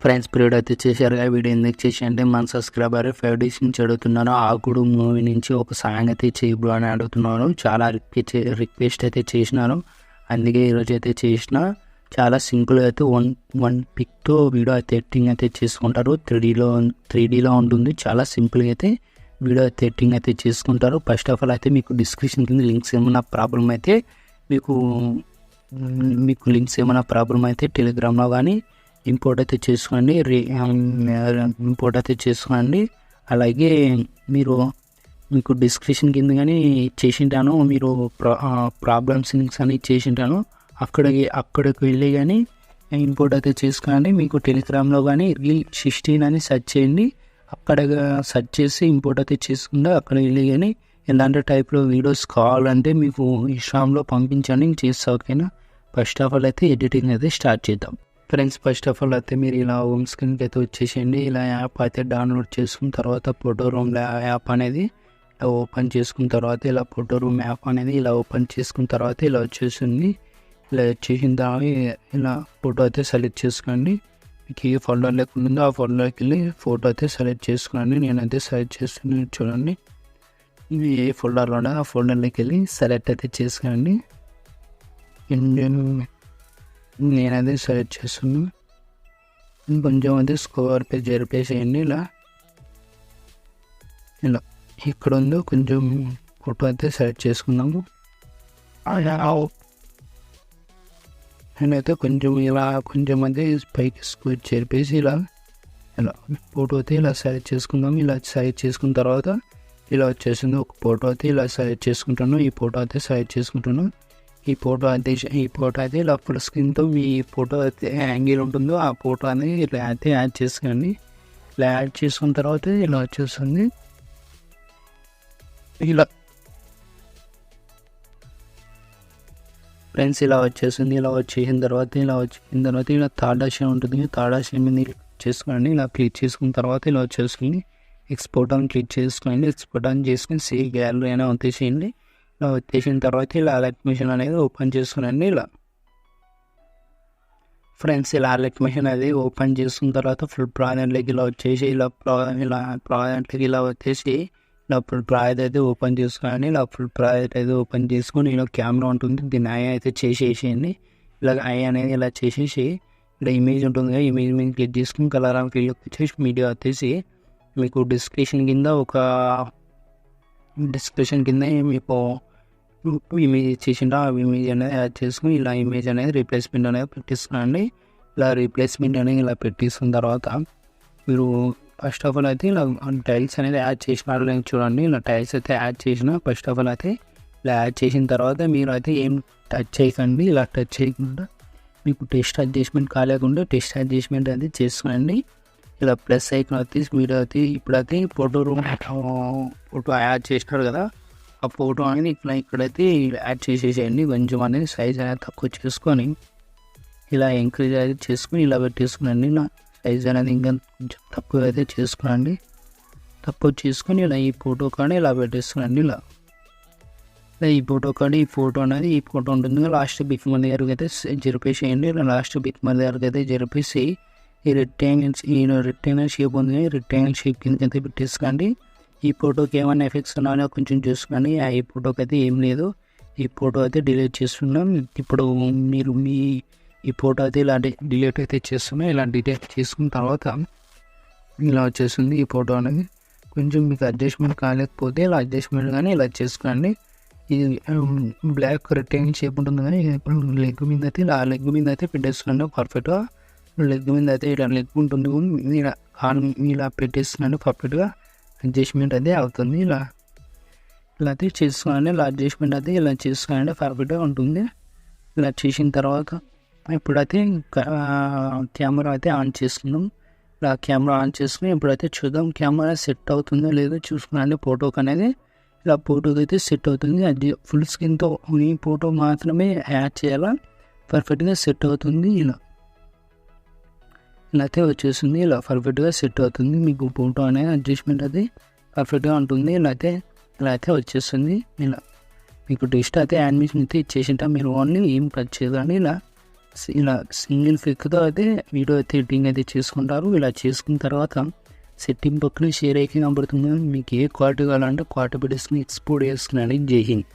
Friends period అయితే చేశారుగా. Video ఎందుకు చేసి అంటే మన సబ్స్క్రైబర్ 5 days నుంచి అడుగుతున్నారు ఆకుడు మూవీ నుంచి ఒక సాంగ్ అయితే చేయబో అని అడుగుతున్నారు. చాలా రిక్వెస్ట్ అయితే చేసినారు, అందుకే ఈరోజు అయితే చేసిన. చాలా సింపుల్గా అయితే వన్ పిక్తో వీడియో అయితే ఎడిటింగ్ అయితే చేసుకుంటారు. 3Dలో ఉంటుంది. చాలా సింపుల్గా అయితే వీడియో అయితే ఎడిటింగ్ అయితే చేసుకుంటారు. ఫస్ట్ ఆఫ్ ఆల్ అయితే మీకు డిస్క్రిప్షన్ కింద లింక్స్ ఏమైనా ప్రాబ్లం అయితే మీకు లింక్స్ ఏమైనా ప్రాబ్లం అయితే టెలిగ్రామ్లో కానీ ఇంపోర్ట్ అయితే చేసుకోండి. అలాగే మీకు డిస్క్రిప్షన్ కింద కానీ చేసింటాను. మీరు ప్రాబ్లమ్స్ లింక్స్ అని చేసింటాను. అక్కడికి వెళ్ళి కానీ ఇంపోర్ట్ అయితే చేసుకోండి. మీకు టెలిగ్రామ్లో కానీ రీల్ 16 అని సెర్చ్ చేయండి. అక్కడ సెర్చ్ చేసి ఇంపోర్ట్ అయితే చేసుకుంటే అక్కడ వెళ్ళి కానీ ఎలాంటి టైప్లో వీడియోస్ కావాలంటే మీకు ఇన్స్టాగ్రామ్లో పంపించండి, చేస్తా. ఓకేనా? ఫస్ట్ ఆఫ్ ఆల్ అయితే ఎడిటింగ్ అయితే స్టార్ట్ చేద్దాం. ఫ్రెండ్స్ ఫస్ట్ ఆఫ్ ఆల్ అయితే మీరు ఇలా హోమ్ స్క్రీన్కి అయితే వచ్చేసేయండి. ఇలా యాప్ అయితే డౌన్లోడ్ చేసుకున్న తర్వాత ఫోటోరూమ్ యాప్ అనేది ఓపెన్ చేసుకున్న తర్వాత ఇలా ఫోటోరూమ్ యాప్ అనేది ఇలా ఓపెన్ చేసుకున్న తర్వాత ఇలా వచ్చేసింది. ఇలా వచ్చేసిన తర్వాత ఇలా ఫోటో అయితే సెలెక్ట్ చేసుకోండి. మీకు ఏ ఫోల్డర్ లేకుండా ఆ ఫోల్డర్కి వెళ్ళి ఫోటో అయితే సెలెక్ట్ చేసుకోండి. నేనైతే సెలెక్ట్ చేస్తున్నాను, చూడండి. ఇవి ఏ ఫోల్డర్లో ఉండో ఆ ఫోల్డర్లోకి వెళ్ళి సెలెక్ట్ అయితే చేసుకోండి. నేనైతే సెలెక్ట్ చేస్తున్నాను. కొంచెం అయితే స్కోర్ పే జరిపేసేయండి. ఇలా ఇక్కడ ఉందో కొంచెం ఫోటో అయితే సెలెక్ట్ చేసుకుందాము. నేనైతే కొంచెం అయితే పైకి స్కోర్ చేరిపేసి ఇలా ఫోటో అయితే ఇలా సెలెక్ట్ చేసుకుందాము. ఇలా సెలెక్ట్ చేసుకున్న తర్వాత ఇలా వచ్చేసింది ఒక ఫోటో అయితే ఇలా సెలెక్ట్ చేసుకుంటాను. ఈ ఫోటో అయితే సెలెక్ట్ చేసుకుంటాను. ఈ ఫోటో అయితే ఇలా ఫుల్ స్క్రీన్తో మీ ఫోటో అయితే యాంగిల్ ఉంటుందో ఆ ఫోటో అనేది ఇలా అయితే యాడ్ చేసుకోండి. ఇలా యాడ్ చేసుకున్న తర్వాత ఇలా వచ్చేస్తుంది. ఇలా ఫ్రెండ్స్ ఇలా వచ్చేసింది. ఇలా వచ్చేసిన తర్వాత ఇలా థర్డ్ ఆప్షన్ ఉంటుంది. థర్డ్ ఆప్షన్ మీద క్లిక్ చేసుకోండి. ఇలా క్లిక్ చేసుకున్న తర్వాత ఇలా వచ్చేస్తుంది. ఎక్స్పోర్ట్ అని క్లిక్ చేసుకోండి. ఎక్స్పోర్ట్ అని చేసుకుని సేవ్ గ్యాలరీ అయినా వచ్చేసేయండి. ఇలా వచ్చేసిన తర్వాత ఇలా అలర్ట్ మెషిన్ అనేది ఓపెన్ చేసుకునండి. ఇలా ఫ్రెండ్స్ ఇలా అలర్ట్ మెషిన్ అనేది ఓపెన్ చేసుకున్న తర్వాత ఫుల్ ప్రాజెక్ట్లోకి ఇలా వచ్చేసి ఇలా ప్రాజెక్ట్కి ఇలా వచ్చేసి ఇలా ఫుల్ ప్రాజెక్ట్ అయితే ఓపెన్ చేసుకోండి. ఇలా ఫుల్ ప్రాజెక్ట్ అయితే ఓపెన్ చేసుకొని ఇలా కెమెరా ఉంటుంది, దీన్ని ఐ అయితే చేసేసేయండి. ఇలా ఐ అనేది ఇలా చేసేసి ఇక్కడ ఇమేజ్ ఉంటుంది కదా, ఇమేజ్ మీద క్లిక్ చేసుకుని కలర్ అని క్లిక్ వచ్చేసి మీడియా వచ్చేసి మీకు డిస్క్రిప్షన్ కింద మీకు ఇమేజ్ ఇచ్చేసిండ ఆ ఇమేజ్ అనేది యాడ్ చేసుకుని ఇలా ఇమేజ్ అనేది రీప్లేస్మెంట్ అనేది పెట్టిస్తున్నాండి. ఇలా రీప్లేస్మెంట్ అనేది ఇలా పెట్టిస్తున్న తర్వాత మీరు ఫస్ట్ ఆఫ్ ఆల్ అయితే ఇలా టైల్స్ అనేది యాడ్ చేసినారు లేదు చూడండి. ఇలా టైల్స్ అయితే యాడ్ చేసిన ఫస్ట్ ఆఫ్ ఆల్ అయితే ఇలా యాడ్ చేసిన తర్వాత మీరు అయితే ఏం టచ్ చేయకండి. ఇలా టచ్ చేయకుండా మీకు టెస్ట్ అడ్జస్ట్మెంట్ కాలేకుండా టెస్ట్ అడ్జస్ట్మెంట్ అనేది చేసుకోండి. ఇలా ప్లస్ ఐకాన్ వచ్చి మీరు అయితే ఇప్పుడైతే ఫోటో యాడ్ చేసినారు కదా, ఆ ఫోటో అనేది ఇక్కడైతే యాడ్ చేసేసేయండి. కొంచెం అనేది సైజ్ అనేది తక్కువ చేసుకొని ఇలా ఎంకరేజ్ అయితే చేసుకుని ఇలా పెట్టేసుకునండి. ఇలా సైజ్ అనేది ఇంకా కొంచెం తక్కువ అయితే చేసుకునండి. తక్కువ చేసుకొని ఇలా ఈ ఫోటో కానీ ఇలా పెట్టేసుకునండి. ఇలా ఈ ఫోటో కానీ ఈ ఫోటో ఉంటుంది. లాస్ట్ బిక్ మన దగ్గరకు అయితే జరిపేసేయండి. ఇలా లాస్ట్ బిక్ మన దగ్గరకు అయితే జరిపేసి ఈ రెక్టాంగిల్ షేప్ ఉంది, రెక్టాంగిల్ షేప్ కిందకైతే పెట్టేసుకోండి. ఈ ఫోటోకి ఏమైనా ఎఫెక్ట్స్ ఉన్నాయో కొంచెం చూసుకోండి. ఈ ఫోటోకి అయితే ఏం లేదు. ఈ ఫోటో అయితే డిలీట్ చేస్తున్నాం. ఇప్పుడు మీరు ఈ ఫోటో అయితే ఇలా డిలీట్ అయితే చేస్తున్నాం. ఇలా డిలీట్ చేసుకున్న తర్వాత ఇలా వచ్చేస్తుంది ఈ ఫోటో అనేది. కొంచెం మీకు అడ్జస్ట్మెంట్ కాలేకపోతే ఇలా అడ్జస్ట్మెంట్ కానీ ఇలా చేసుకోండి. ఇది బ్లాక్ రెక్టాంగిల్ షేప్ ఉంటుంది కానీ లెగ్ మీద అయితే ఇలా లెగ్ మీద అయితే పెట్టేస్తున్నాను పర్ఫెక్ట్గా. లెగ్ మీద అయితే ఇలా లెగ్ ఉంటుంది, ఇలా పెట్టేస్తున్నాను పర్ఫెక్ట్గా. అడ్జస్ట్మెంట్ అయితే అవుతుంది. ఇలా అయితే చేసుకోండి. ఇలా అడ్జస్ట్మెంట్ అయితే ఇలా చేసుకోండి, పర్ఫెక్ట్గా ఉంటుంది. ఇలా చేసిన తర్వాత ఇప్పుడైతే కెమెరా అయితే ఆన్ చేసుకున్నాం. ఇలా కెమెరా ఆన్ చేసుకుని ఇప్పుడైతే చూద్దాం కెమెరా సెట్ అవుతుందో లేదో చూసుకున్నాండి. ఫోటోకి అనేది ఇలా ఫోటోకి అయితే సెట్ అవుతుంది. అది ఫుల్ స్క్రీన్తో ఈ ఫోటో మాత్రమే యాడ్ చేయాలా, పర్ఫెక్ట్గా సెట్ అవుతుంది. ఇలా అయితే వచ్చేసింది. ఇలా పర్ఫెక్ట్గా సెట్ అవుతుంది. మీకు ఫోటో అనేది అడ్జస్ట్మెంట్ అది పర్ఫెక్ట్గా ఉంటుంది. ఇలా అయితే వచ్చేస్తుంది. ఇలా మీకు టెస్ట్ అయితే యానిమేషన్ అయితే ఇచ్చేసింటా. మీరు ఓన్లీ ఏం టచ్ చేయదండి. ఇలా ఇలా సింగిల్ క్లిక్తో అయితే వీడియో అయితే ఎడిటింగ్ అయితే చేసుకుంటారు. ఇలా చేసుకున్న తర్వాత సెట్టింగ్ పక్కన షేర్ అయితే కనబడుతుంది. మీకు ఏ క్వాలిటీ కావాలంటే క్వాలిటీ పెట్టేసుకుని ఎక్స్పోర్ట్ చేసుకుని జై హింద్.